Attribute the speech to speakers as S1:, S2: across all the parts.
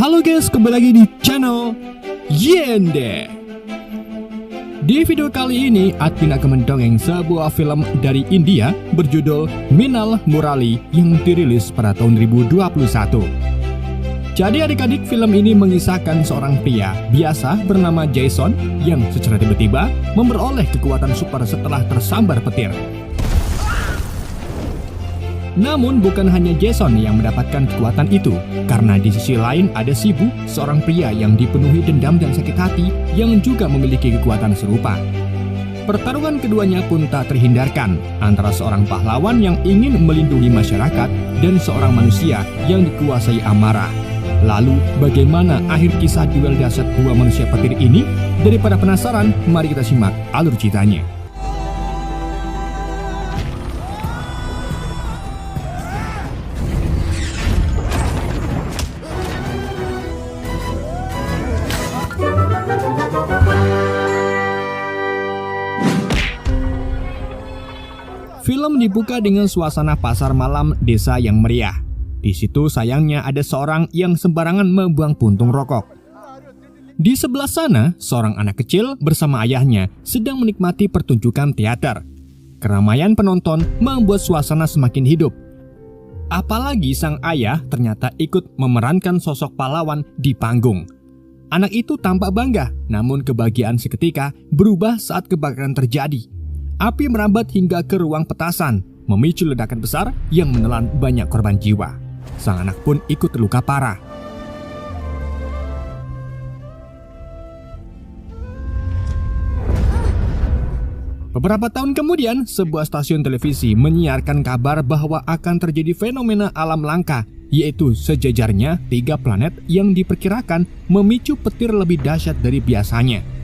S1: Halo guys, kembali lagi di channel Yende. Di video kali ini, admin akan mendongeng sebuah film dari India berjudul Minal Murali yang dirilis pada tahun 2021. Jadi adik-adik, film ini mengisahkan seorang pria biasa bernama Jason yang secara tiba-tiba memperoleh kekuatan super setelah tersambar petir. Namun bukan hanya Jason yang mendapatkan kekuatan itu, karena di sisi lain ada Shibu, seorang pria yang dipenuhi dendam dan sakit hati yang juga memiliki kekuatan serupa. Pertarungan keduanya pun tak terhindarkan antara seorang pahlawan yang ingin melindungi masyarakat dan seorang manusia yang dikuasai amarah. Lalu bagaimana akhir kisah duel dahsyat dua manusia petir ini? Daripada penasaran, mari kita simak alur ceritanya. Film dibuka dengan suasana pasar malam desa yang meriah. Di situ sayangnya ada seorang yang sembarangan membuang puntung rokok. Di sebelah sana, seorang anak kecil bersama ayahnya sedang menikmati pertunjukan teater. Keramaian penonton membuat suasana semakin hidup. Apalagi sang ayah ternyata ikut memerankan sosok pahlawan di panggung. Anak itu tampak bangga, namun kebahagiaan seketika berubah saat kebakaran terjadi. Api merambat hingga ke ruang petasan, memicu ledakan besar yang menelan banyak korban jiwa. Sang anak pun ikut terluka parah. Beberapa tahun kemudian, sebuah stasiun televisi menyiarkan kabar bahwa akan terjadi fenomena alam langka, yaitu sejajarnya 3 planet yang diperkirakan memicu petir lebih dahsyat dari biasanya.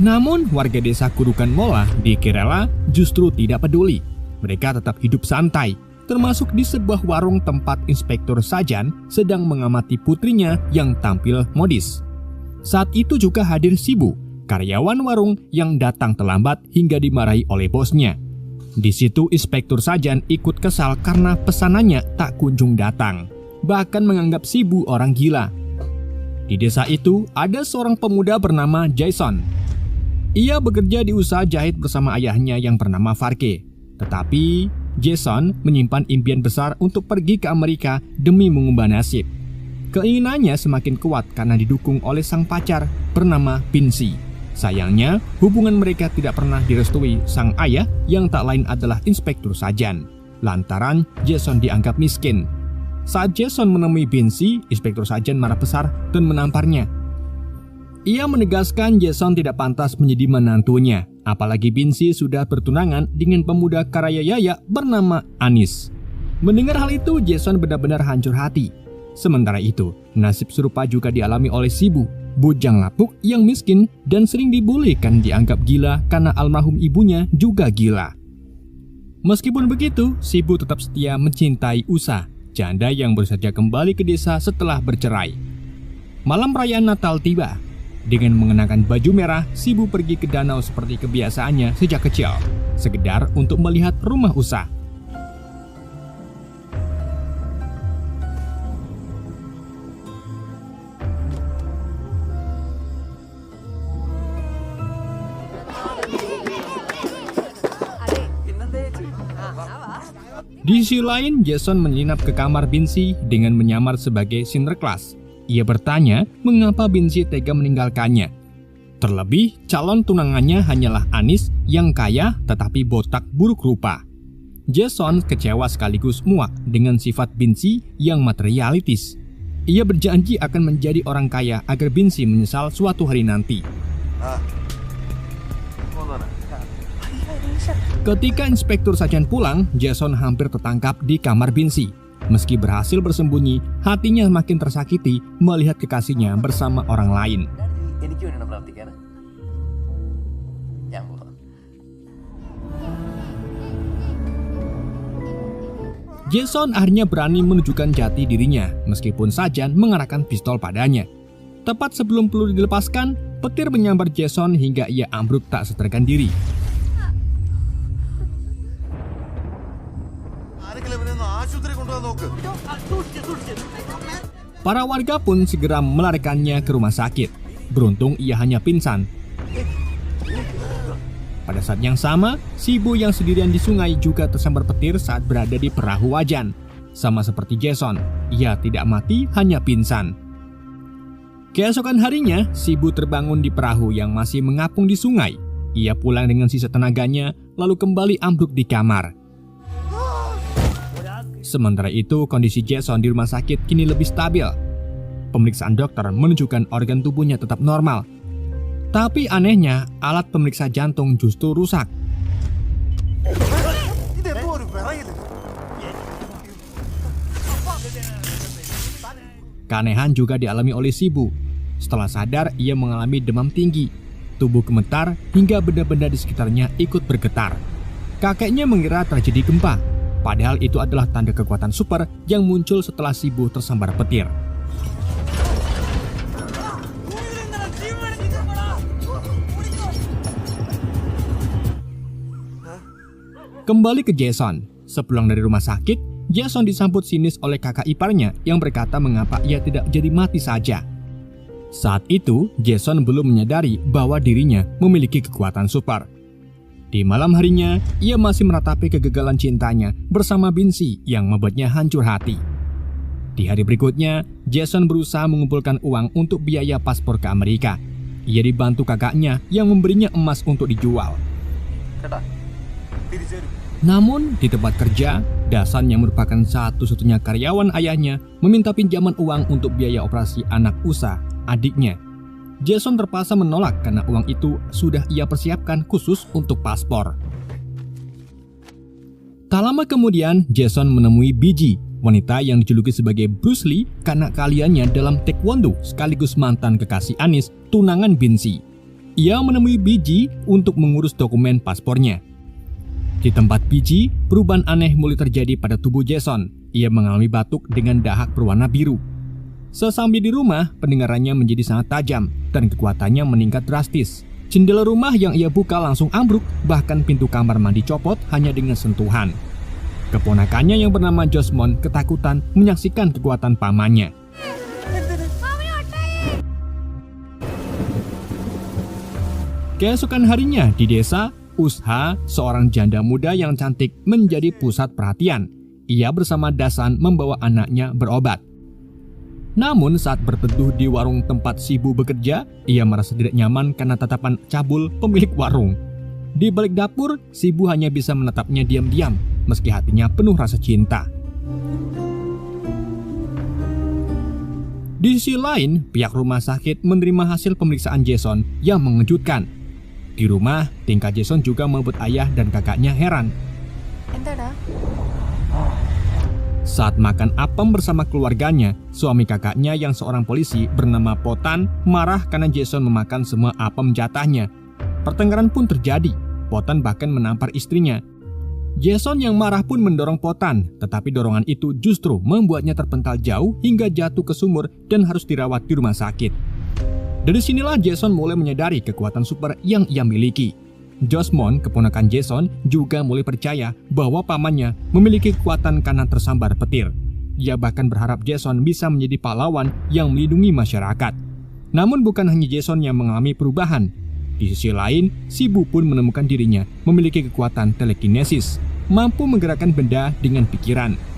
S1: Namun, warga desa Kurukan Mola di Kerala justru tidak peduli. Mereka tetap hidup santai, termasuk di sebuah warung tempat Inspektur Sajan sedang mengamati putrinya yang tampil modis. Saat itu juga hadir Shibu, karyawan warung yang datang terlambat hingga dimarahi oleh bosnya. Di situ Inspektur Sajan ikut kesal karena pesanannya tak kunjung datang, bahkan menganggap Shibu orang gila. Di desa itu ada seorang pemuda bernama Jason. Ia bekerja di usaha jahit bersama ayahnya yang bernama Farke. Tetapi Jason menyimpan impian besar untuk pergi ke Amerika demi mengubah nasib. Keinginannya semakin kuat karena didukung oleh sang pacar bernama Binsi. Sayangnya, hubungan mereka tidak pernah direstui sang ayah yang tak lain adalah Inspektur Sajan. Lantaran Jason dianggap miskin. Saat Jason menemui Binsi, Inspektur Sajan marah besar dan menamparnya. Ia menegaskan Jason tidak pantas menjadi menantunya, apalagi Binsi sudah bertunangan dengan pemuda Karayaya bernama Anis. Mendengar hal itu, Jason benar-benar hancur hati. Sementara itu, nasib serupa juga dialami oleh Shibu, bujang lapuk yang miskin dan sering dibully karena dianggap gila karena almarhum ibunya juga gila. Meskipun begitu, Shibu tetap setia mencintai Usa, janda yang baru saja kembali ke desa setelah bercerai. Malam perayaan Natal tiba. Dengan mengenakan baju merah, Shibu pergi ke danau seperti kebiasaannya sejak kecil, sekedar untuk melihat rumah Usa. Di sisi lain, Jason menyelinap ke kamar Binsi dengan menyamar sebagai Sinterklas. Ia bertanya mengapa Binsi tega meninggalkannya. Terlebih, calon tunangannya hanyalah Anis yang kaya tetapi botak buruk rupa. Jason kecewa sekaligus muak dengan sifat Binsi yang materialistis. Ia berjanji akan menjadi orang kaya agar Binsi menyesal suatu hari nanti. Ketika Inspektur Sajan pulang, Jason hampir tertangkap di kamar Binsi. Meski berhasil bersembunyi, hatinya makin tersakiti melihat kekasihnya bersama orang lain. Jason akhirnya berani menunjukkan jati dirinya, meskipun Sajan mengarahkan pistol padanya. Tepat sebelum peluru dilepaskan, petir menyambar Jason hingga ia ambruk tak sadarkan diri. Para warga pun segera melarikannya ke rumah sakit. Beruntung ia hanya pingsan. Pada saat yang sama, Shibu yang sendirian di sungai juga tersambar petir saat berada di perahu wajan. Sama seperti Jason, ia tidak mati, hanya pingsan. Keesokan harinya, Shibu terbangun di perahu yang masih mengapung di sungai. Ia pulang dengan sisa tenaganya, lalu kembali ambruk di kamar. Sementara itu, kondisi Jason di rumah sakit kini lebih stabil. Pemeriksaan dokter menunjukkan organ tubuhnya tetap normal. Tapi anehnya, alat pemeriksa jantung justru rusak. Keanehan juga dialami oleh Shibu. Setelah sadar, ia mengalami demam tinggi. Tubuh gemetar hingga benda-benda di sekitarnya ikut bergetar. Kakeknya mengira terjadi gempa, padahal itu adalah tanda kekuatan super yang muncul setelah Shibu tersambar petir. Kembali ke Jason. Sepulang dari rumah sakit, Jason disambut sinis oleh kakak iparnya yang berkata mengapa ia tidak jadi mati saja. Saat itu, Jason belum menyadari bahwa dirinya memiliki kekuatan super. Di malam harinya, ia masih meratapi kegagalan cintanya bersama Binsi yang membuatnya hancur hati. Di hari berikutnya, Jason berusaha mengumpulkan uang untuk biaya paspor ke Amerika. Ia dibantu kakaknya yang memberinya emas untuk dijual. Namun, di tempat kerja, Dasan yang merupakan satu-satunya karyawan ayahnya meminta pinjaman uang untuk biaya operasi anak Usa, adiknya. Jason terpaksa menolak karena uang itu sudah ia persiapkan khusus untuk paspor. Tak lama kemudian, Jason menemui Biji, wanita yang dijuluki sebagai Bruce Lee karena keahliannya dalam taekwondo sekaligus mantan kekasih Anis, tunangan Binsi. Ia menemui Biji untuk mengurus dokumen paspornya. Di tempat Biji, perubahan aneh mulai terjadi pada tubuh Jason. Ia mengalami batuk dengan dahak berwarna biru. Sesampai di rumah, pendengarannya menjadi sangat tajam dan kekuatannya meningkat drastis. Jendela rumah yang ia buka langsung ambruk, bahkan pintu kamar mandi copot hanya dengan sentuhan. Keponakannya yang bernama Josmon ketakutan menyaksikan kekuatan pamannya. Keesokan harinya di desa, Usha, seorang janda muda yang cantik, menjadi pusat perhatian. Ia bersama Dasan membawa anaknya berobat. Namun saat berteduh di warung tempat Shibu bekerja, ia merasa tidak nyaman karena tatapan cabul pemilik warung. Di balik dapur, Shibu hanya bisa menatapnya diam-diam, meski hatinya penuh rasa cinta. Di sisi lain, pihak rumah sakit menerima hasil pemeriksaan Jason yang mengejutkan. Di rumah, tingkah Jason juga membuat ayah dan kakaknya heran. Saat makan apem bersama keluarganya, suami kakaknya yang seorang polisi bernama Potan marah karena Jason memakan semua apem jatahnya. Pertengkaran pun terjadi. Potan bahkan menampar istrinya. Jason yang marah pun mendorong Potan, tetapi dorongan itu justru membuatnya terpental jauh hingga jatuh ke sumur dan harus dirawat di rumah sakit. Dari sinilah Jason mulai menyadari kekuatan super yang ia miliki. Josmon, keponakan Jason, juga mulai percaya bahwa pamannya memiliki kekuatan karena tersambar petir. Ia bahkan berharap Jason bisa menjadi pahlawan yang melindungi masyarakat. Namun bukan hanya Jason yang mengalami perubahan. Di sisi lain, Shibu pun menemukan dirinya memiliki kekuatan telekinesis, mampu menggerakkan benda dengan pikiran.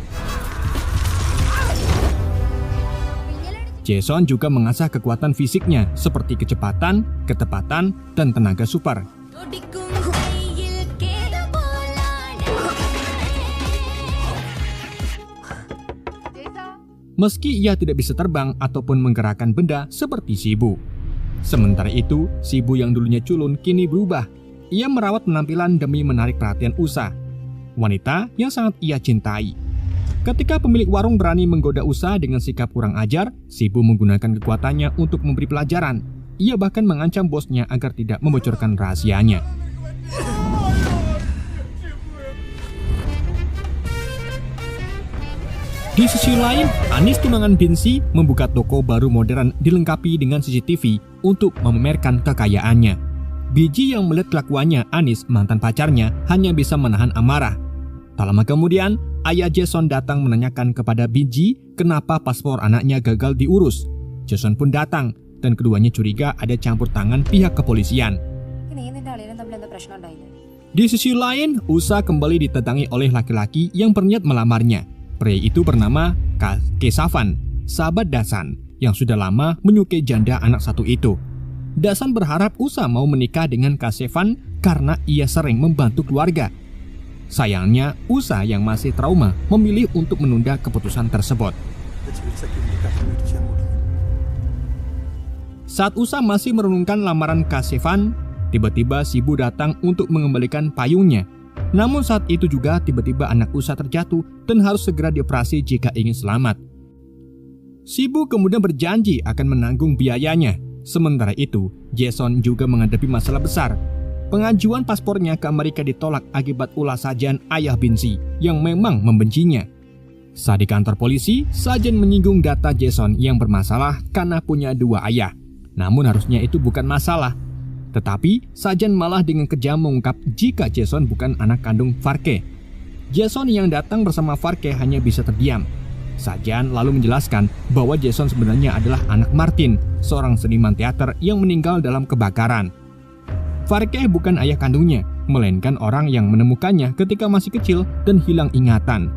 S1: Jason juga mengasah kekuatan fisiknya seperti kecepatan, ketepatan, dan tenaga super. Meski ia tidak bisa terbang ataupun menggerakkan benda seperti Shibu. Sementara itu, Shibu yang dulunya culun kini berubah. Ia merawat penampilan demi menarik perhatian Usha, wanita yang sangat ia cintai. Ketika pemilik warung berani menggoda Usha dengan sikap kurang ajar, Shibu menggunakan kekuatannya untuk memberi pelajaran. Ia bahkan mengancam bosnya agar tidak membocorkan rahasianya. Di sisi lain, Anis tunangan Binsi membuka toko baru modern dilengkapi dengan CCTV untuk memamerkan kekayaannya. Biji yang melihat kelakuannya Anis, mantan pacarnya, hanya bisa menahan amarah. Tak lama kemudian, ayah Jason datang menanyakan kepada Biji kenapa paspor anaknya gagal diurus. Jason pun datang dan keduanya curiga ada campur tangan pihak kepolisian. Di sisi lain, Usa kembali ditentangi oleh laki-laki yang berniat melamarnya. Pria itu bernama Kesavan, sahabat Dasan, yang sudah lama menyukai janda anak satu itu. Dasan berharap Usa mau menikah dengan Kesavan karena ia sering membantu keluarga. Sayangnya, Usa yang masih trauma memilih untuk menunda keputusan tersebut. Saat Usa masih merenungkan lamaran Kesavan, tiba-tiba Shibu datang untuk mengembalikan payungnya. Namun saat itu juga tiba-tiba anak Usa terjatuh dan harus segera dioperasi jika ingin selamat. Shibu kemudian berjanji akan menanggung biayanya. Sementara itu, Jason juga menghadapi masalah besar. Pengajuan paspornya ke Amerika ditolak akibat ulah sajian ayah Binsi yang memang membencinya. Saat di kantor polisi, Sajen menyinggung data Jason yang bermasalah karena punya dua ayah. Namun harusnya itu bukan masalah. Tetapi, Sajen malah dengan kejam mengungkap jika Jason bukan anak kandung Farke. Jason yang datang bersama Farke hanya bisa terdiam. Sajen lalu menjelaskan bahwa Jason sebenarnya adalah anak Martin, seorang seniman teater yang meninggal dalam kebakaran. Farke bukan ayah kandungnya, melainkan orang yang menemukannya ketika masih kecil dan hilang ingatan.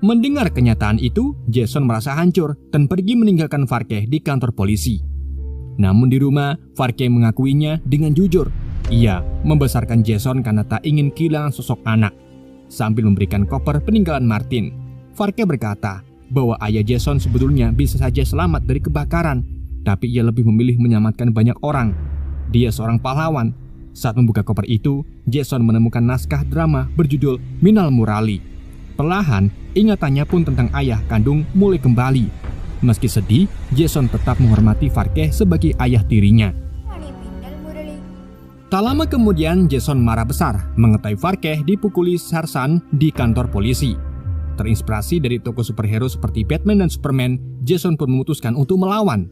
S1: Mendengar kenyataan itu, Jason merasa hancur dan pergi meninggalkan Farke di kantor polisi. Namun di rumah, Farke mengakuinya dengan jujur. Ia membesarkan Jason karena tak ingin kehilangan sosok anak. Sambil memberikan koper peninggalan Martin, Farke berkata bahwa ayah Jason sebetulnya bisa saja selamat dari kebakaran, tapi ia lebih memilih menyelamatkan banyak orang. Dia seorang pahlawan. Saat membuka koper itu, Jason menemukan naskah drama berjudul Minal Murali. Perlahan, ingatannya pun tentang ayah kandung mulai kembali. Meski sedih, Jason tetap menghormati Farke sebagai ayah tirinya. Tak lama kemudian, Jason marah besar mengetahui Farke dipukuli Sarsan di kantor polisi. Terinspirasi dari tokoh superhero seperti Batman dan Superman, Jason pun memutuskan untuk melawan.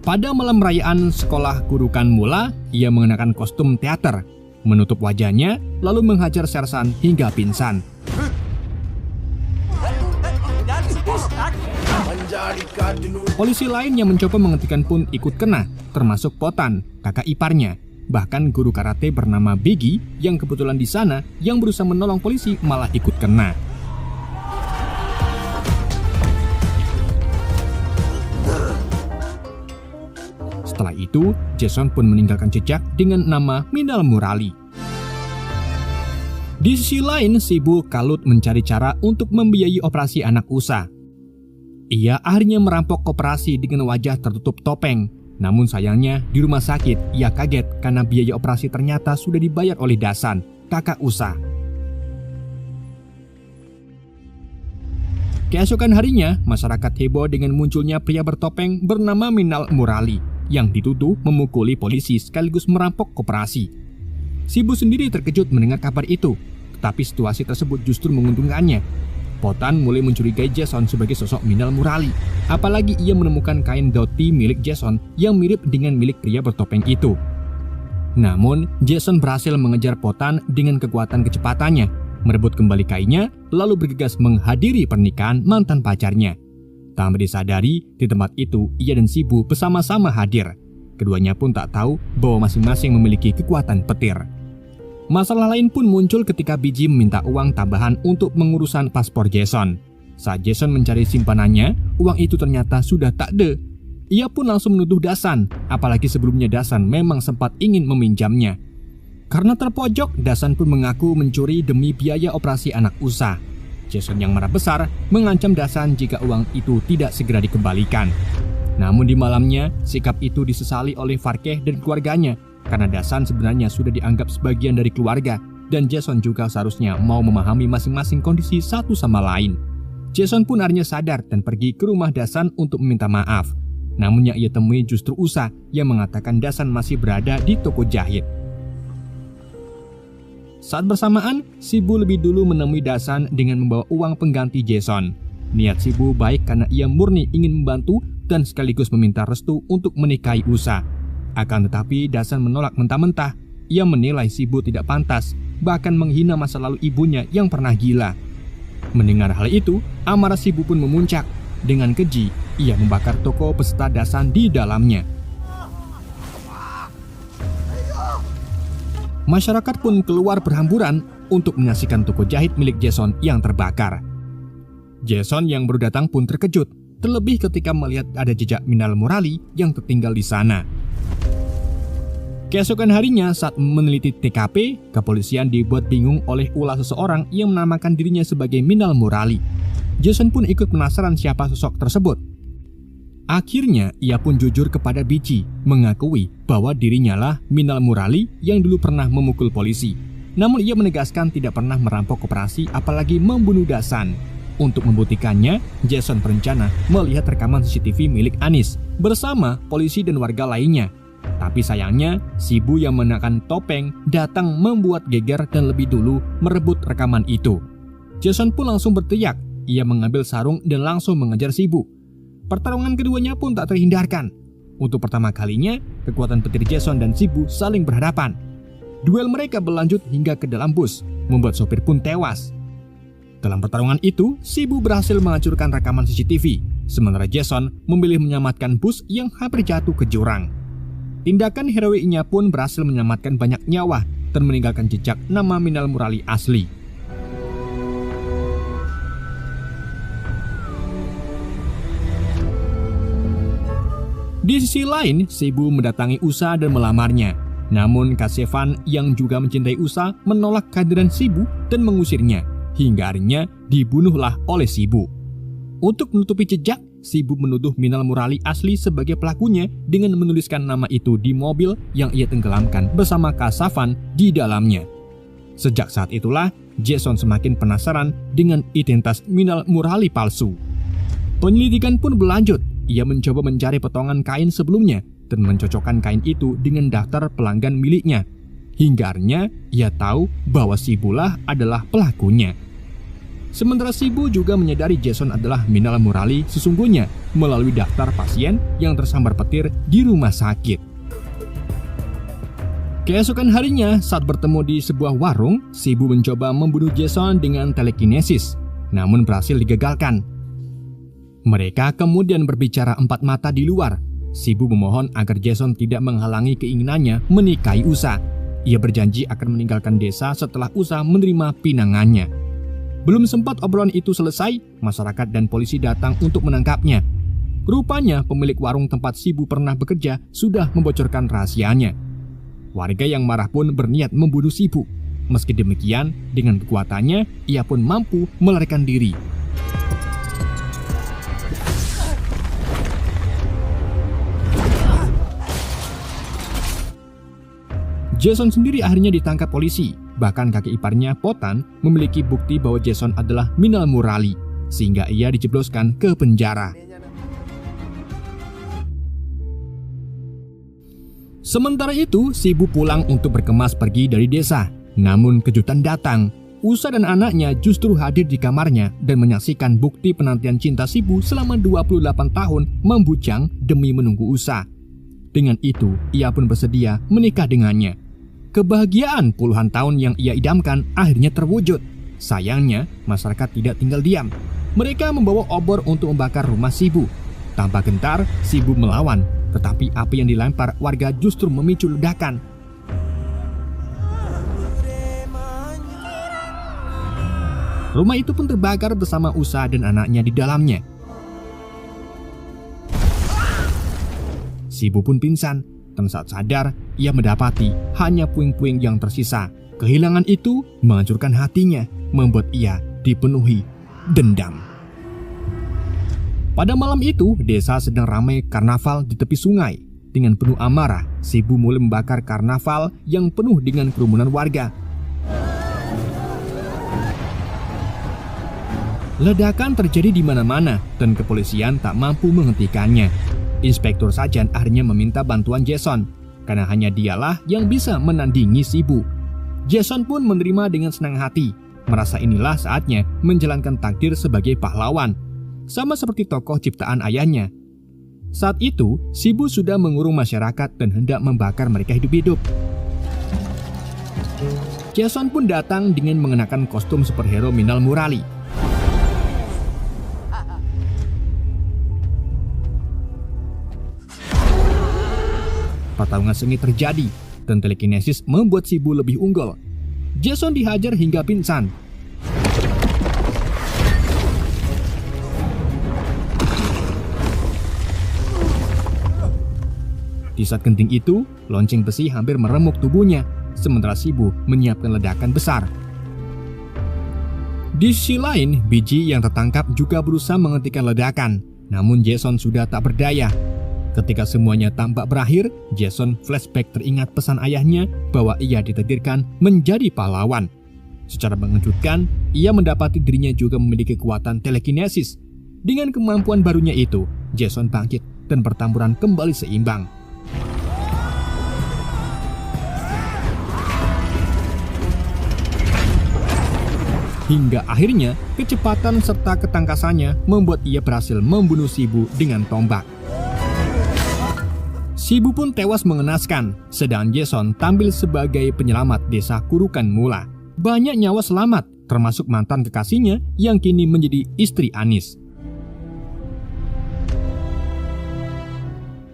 S1: Pada malam perayaan sekolah Kurukan Mula, ia mengenakan kostum teater, menutup wajahnya, lalu menghajar Sarsan hingga pingsan. Polisi lain yang mencoba menghentikan pun ikut kena, termasuk Potan, kakak iparnya. Bahkan guru karate bernama Biggie yang kebetulan di sana yang berusaha menolong polisi malah ikut kena. Setelah itu, Jason pun meninggalkan jejak dengan nama Minal Murali. Di sisi lain, Shibu kalut mencari cara untuk membiayai operasi anak Usa. Ia akhirnya merampok koperasi dengan wajah tertutup topeng. Namun sayangnya di rumah sakit ia kaget karena biaya operasi ternyata sudah dibayar oleh Dasan, kakak Usa. Keesokan harinya, masyarakat heboh dengan munculnya pria bertopeng bernama Minal Murali yang dituduh memukuli polisi sekaligus merampok koperasi. Shibu sendiri terkejut mendengar kabar itu, tetapi situasi tersebut justru menguntungkannya. Potan mulai mencurigai Jason sebagai sosok Minal Murali, apalagi ia menemukan kain dhoti milik Jason yang mirip dengan milik pria bertopeng itu. Namun, Jason berhasil mengejar Potan dengan kekuatan kecepatannya, merebut kembali kainnya, lalu bergegas menghadiri pernikahan mantan pacarnya. Tanpa disadari, di tempat itu ia dan Shibu bersama-sama hadir. Keduanya pun tak tahu bahwa masing-masing memiliki kekuatan petir. Masalah lain pun muncul ketika Biji meminta uang tambahan untuk mengurusan paspor Jason. Saat Jason mencari simpanannya, uang itu ternyata sudah tak ada. Ia pun langsung menuduh Dasan, apalagi sebelumnya Dasan memang sempat ingin meminjamnya. Karena terpojok, Dasan pun mengaku mencuri demi biaya operasi anak Usa. Jason yang marah besar mengancam Dasan jika uang itu tidak segera dikembalikan. Namun di malamnya, sikap itu disesali oleh Farke dan keluarganya. Karena Dasan sebenarnya sudah dianggap sebagian dari keluarga, dan Jason juga seharusnya mau memahami masing-masing kondisi satu sama lain. Jason pun akhirnya sadar dan pergi ke rumah Dasan untuk meminta maaf. Namun yang ia temui justru Usa yang mengatakan Dasan masih berada di toko jahit. Saat bersamaan, Shibu lebih dulu menemui Dasan dengan membawa uang pengganti Jason. Niat Shibu baik karena ia murni ingin membantu dan sekaligus meminta restu untuk menikahi Usa. Akan tetapi Dasan menolak mentah-mentah. ia menilai Shibu tidak pantas, bahkan menghina masa lalu ibunya yang pernah gila. Mendengar hal itu, amarah Shibu pun memuncak. Dengan keji, ia membakar toko peserta dasan di dalamnya. Masyarakat pun keluar berhamburan untuk menyaksikan toko jahit milik Jason yang terbakar. Jason yang baru datang pun terkejut, terlebih ketika melihat ada jejak mineral murali yang tertinggal di sana. Keesokan harinya saat meneliti TKP, kepolisian dibuat bingung oleh ulah seseorang yang menamakan dirinya sebagai mineral murali. Jason pun ikut penasaran siapa sosok tersebut. Akhirnya, ia pun jujur kepada Bici, mengakui bahwa dirinya lah mineral murali yang dulu pernah memukul polisi. Namun ia menegaskan tidak pernah merampok koperasi apalagi membunuh Dasan. Untuk membuktikannya, Jason berencana melihat rekaman CCTV milik Anis bersama polisi dan warga lainnya. Tapi sayangnya, Shibu yang mengenakan topeng datang membuat geger dan lebih dulu merebut rekaman itu. Jason pun langsung berteriak, ia mengambil sarung dan langsung mengejar Shibu. Pertarungan keduanya pun tak terhindarkan. Untuk pertama kalinya, kekuatan petir Jason dan Shibu saling berhadapan. Duel mereka berlanjut hingga ke dalam bus, membuat sopir pun tewas. Dalam pertarungan itu, Shibu berhasil menghancurkan rekaman CCTV, sementara Jason memilih menyelamatkan bus yang hampir jatuh ke jurang. Tindakan heroiknya pun berhasil menyelamatkan banyak nyawa dan meninggalkan jejak nama mineral murali asli. Di sisi lain, Shibu mendatangi Usa dan melamarnya. Namun Kasevon yang juga mencintai Usa menolak kehadiran Shibu dan mengusirnya. Hingga akhirnya dibunuhlah oleh Shibu. Untuk menutupi jejak, Shibu menuduh mineral murali asli sebagai pelakunya dengan menuliskan nama itu di mobil yang ia tenggelamkan bersama Kasevon di dalamnya. Sejak saat itulah, Jason semakin penasaran dengan identitas mineral murali palsu. Penyelidikan pun berlanjut. Ia mencoba mencari potongan kain sebelumnya dan mencocokkan kain itu dengan daftar pelanggan miliknya. Hingga akhirnya ia tahu bahwa Shibu lah adalah pelakunya. Sementara Shibu juga menyadari Jason adalah mineral murali sesungguhnya melalui daftar pasien yang tersambar petir di rumah sakit. Keesokan harinya saat bertemu di sebuah warung, Shibu mencoba membunuh Jason dengan telekinesis, namun berhasil digagalkan. Mereka kemudian berbicara empat mata di luar. Shibu memohon agar Jason tidak menghalangi keinginannya menikahi Usa. Ia berjanji akan meninggalkan desa setelah Usa menerima pinangannya. Belum sempat obrolan itu selesai, masyarakat dan polisi datang untuk menangkapnya. Rupanya pemilik warung tempat Shibu pernah bekerja sudah membocorkan rahasianya. Warga yang marah pun berniat membunuh Shibu. Meski demikian, dengan kekuatannya, ia pun mampu melarikan diri. Jason sendiri akhirnya ditangkap polisi. Bahkan kakek iparnya, Potan, memiliki bukti bahwa Jason adalah mineral murali, sehingga ia dijebloskan ke penjara. Sementara itu, Shibu pulang untuk berkemas pergi dari desa. Namun kejutan datang. Usa dan anaknya justru hadir di kamarnya dan menyaksikan bukti penantian cinta Shibu selama 28 tahun membujang demi menunggu Usa. Dengan itu, ia pun bersedia menikah dengannya. Kebahagiaan puluhan tahun yang ia idamkan akhirnya terwujud. Sayangnya, masyarakat tidak tinggal diam. Mereka membawa obor untuk membakar rumah Shibu. Tanpa gentar, Shibu melawan, tetapi api yang dilempar warga justru memicu ledakan. Rumah itu pun terbakar bersama Usa dan anaknya di dalamnya. Shibu pun pingsan. Dan saat sadar, ia mendapati hanya puing-puing yang tersisa. Kehilangan itu menghancurkan hatinya, membuat ia dipenuhi dendam. Pada malam itu, desa sedang ramai karnaval di tepi sungai. Dengan penuh amarah, Shibu mulai membakar karnaval yang penuh dengan kerumunan warga. Ledakan terjadi di mana-mana dan kepolisian tak mampu menghentikannya. Inspektur Sajan akhirnya meminta bantuan Jason, karena hanya dialah yang bisa menandingi Shibu. Jason pun menerima dengan senang hati, merasa inilah saatnya menjalankan takdir sebagai pahlawan, sama seperti tokoh ciptaan ayahnya. Saat itu, Shibu sudah mengurung masyarakat dan hendak membakar mereka hidup-hidup. Jason pun datang dengan mengenakan kostum superhero Minal Murali. Pertarungan sengit terjadi dan telekinesis membuat Shibu lebih unggul. Jason dihajar hingga pingsan. Di saat genting itu, lonceng besi hampir meremuk tubuhnya, sementara Shibu menyiapkan ledakan besar. Di sisi lain, Biji yang tertangkap juga berusaha menghentikan ledakan, namun Jason sudah tak berdaya. Ketika semuanya tampak berakhir, Jason flashback teringat pesan ayahnya bahwa ia ditakdirkan menjadi pahlawan. Secara mengejutkan, ia mendapati dirinya juga memiliki kekuatan telekinesis. Dengan kemampuan barunya itu, Jason bangkit dan pertempuran kembali seimbang. Hingga akhirnya, kecepatan serta ketangkasannya membuat ia berhasil membunuh Shibu dengan tombak. Shibu pun tewas mengenaskan, sedang Jason tampil sebagai penyelamat desa Kurukan Mula. Banyak nyawa selamat, termasuk mantan kekasihnya yang kini menjadi istri Anis.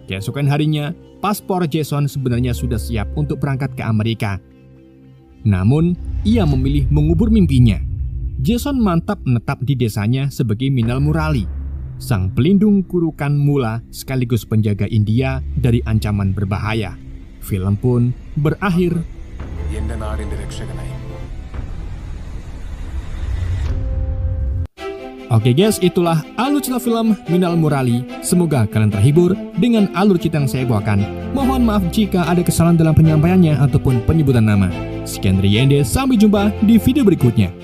S1: Keesokan harinya, paspor Jason sebenarnya sudah siap untuk berangkat ke Amerika. Namun, ia memilih mengubur mimpinya. Jason mantap menetap di desanya sebagai Minal Murali, sang pelindung Kurukan Mula sekaligus penjaga India dari ancaman berbahaya. Film pun berakhir. Oke guys, itulah alur cerita film Minal Murali. Semoga kalian terhibur dengan alur cerita yang saya bawakan. Mohon maaf jika ada kesalahan dalam penyampaiannya ataupun penyebutan nama. Sekian dari Yende, sampai jumpa di video berikutnya.